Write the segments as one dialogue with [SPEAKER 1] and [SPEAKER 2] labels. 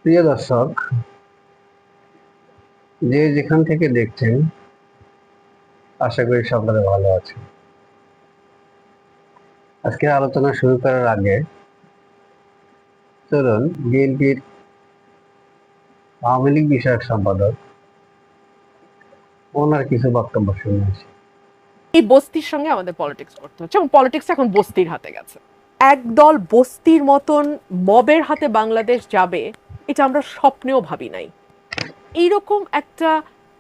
[SPEAKER 1] প্রিয় দর্শক, যে যেখান থেকে দেখছেন, আশা করি সকলে ভালো আছে। আজকে আলোচনা শুরু করার আগে চলুন বিএনপির আওয়ামী লীগ বিষয়ক সম্পাদক ওনার কিছু বক্তব্য শুনে আসি।
[SPEAKER 2] এই বস্তির সঙ্গে আমাদের পলিটিক্স করতে হচ্ছে এবং পলিটিক্স এখন বস্তির হাতে গেছে। একদল বস্তির মতন মবের হাতে বাংলাদেশ যাবে, এটা আমরা স্বপ্নেও ভাবি নাই। এইরকম একটা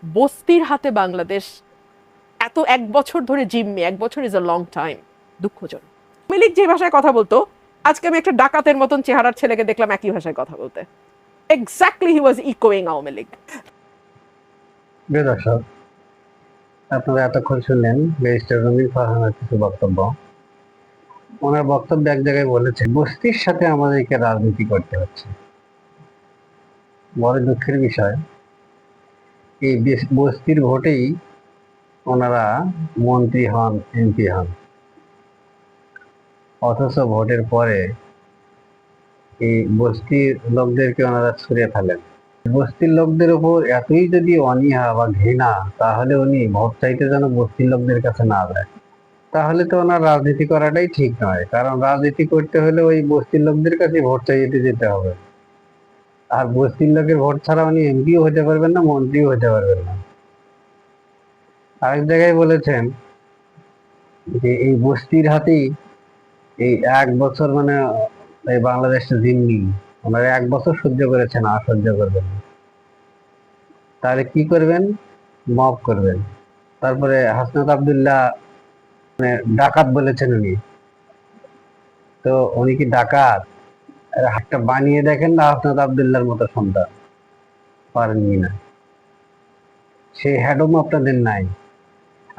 [SPEAKER 2] বস্তির হাতে বাংলাদেশ এত এক বছর ধরে জিম্মি, এক বছর ইজ আ লং টাইম। দুঃখজনক। আওয়ামী লীগ যে ভাষায় কথা বলতো, আজকে আমি একটা ডাকাতের মতন চেহারার ছেলেকে দেখলাম একই ভাষায় কথা বলতে। এক্স্যাক্টলি হি ওয়াজ ইকোয়িং আওয়ামী লীগ।
[SPEAKER 1] প্রিয় দর্শক, আপনারা এতক্ষণ শুনলেন ব্যারিস্টার রুমিন ফারহানের কিছু বক্তব্য। ওনার বক্তব্য এক জায়গায় বলেছেন, বস্তির সাথে আমাদেরকে রাজনীতি করতে হচ্ছে। বড় দুঃখের বিষয়, এই বস্তির ভোটেই ওনারা মন্ত্রী হন, এমপি হন, অথচ ভোটের পরে এই বস্তির লোকদেরকে ওনারা ছুঁড়ে ফেলেন। বস্তির লোকদের উপর এতই যদি অনীহা বা ঘৃণা, তাহলে উনি ভোট চাইতে যেন বস্তির লোকদের কাছে না যায়। তাহলে তো ওনার রাজনীতি করাটাই ঠিক নয়, কারণ রাজনীতি করতে হলে ওই বস্তির লোকদের কাছে ভোট চাইতে যেতে হবে। আর বস্তির লোকের ভোট ছাড়া উনি এমপিও হতে পারবেন না, মন্ত্রীও হতে পারবেন না। আরেক জায়গায় বলেছেন যে এই বস্তির হাতেই এই এক বছর এই বাংলাদেশটা জিম্মি, ওনারা এক বছর সহ্য করেছেন, আর সহ্য করবেন না। তাহলে কি করবেন? মব করবেন। তারপরে হাসনাত আব্দুল্লাহ ডাকাত বলেছেন উনি। তো উনি কি ডাকাত? হাতটা বানিয়ে দেখেন না হাসনাত আব্দুল্লাহর মতো সন্তান, পারেননি না। সেই হ্যাডম আপনাদের নাই।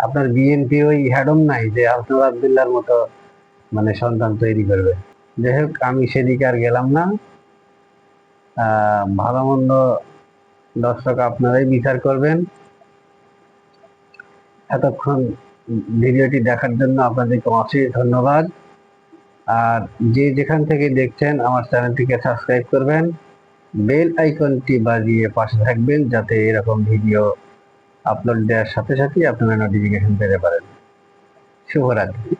[SPEAKER 1] আপনার বিএনপি ওই হ্যাডম নাই যে হাসনাত আব্দুল্লাহর মতো সন্তান তৈরি করবে। যাই হোক, আমি সেদিকে আর গেলাম না। ভালো মন্দ দর্শক আপনারাই বিচার করবেন। এতক্ষণ ভিডিওটি দেখার জন্য আপনাদেরকে অশেষ ধন্যবাদ। আর যে যেখান থেকে দেখছেন, আমার চ্যানেলটিকে সাবস্ক্রাইব করবেন, বেল আইকনটি বাজিয়ে পাশে থাকবেন, যাতে এরকম ভিডিও আপলোড দেওয়ার সাথে সাথেই আপনারা নোটিফিকেশন পেতে পারেন। শুভরাত্রি।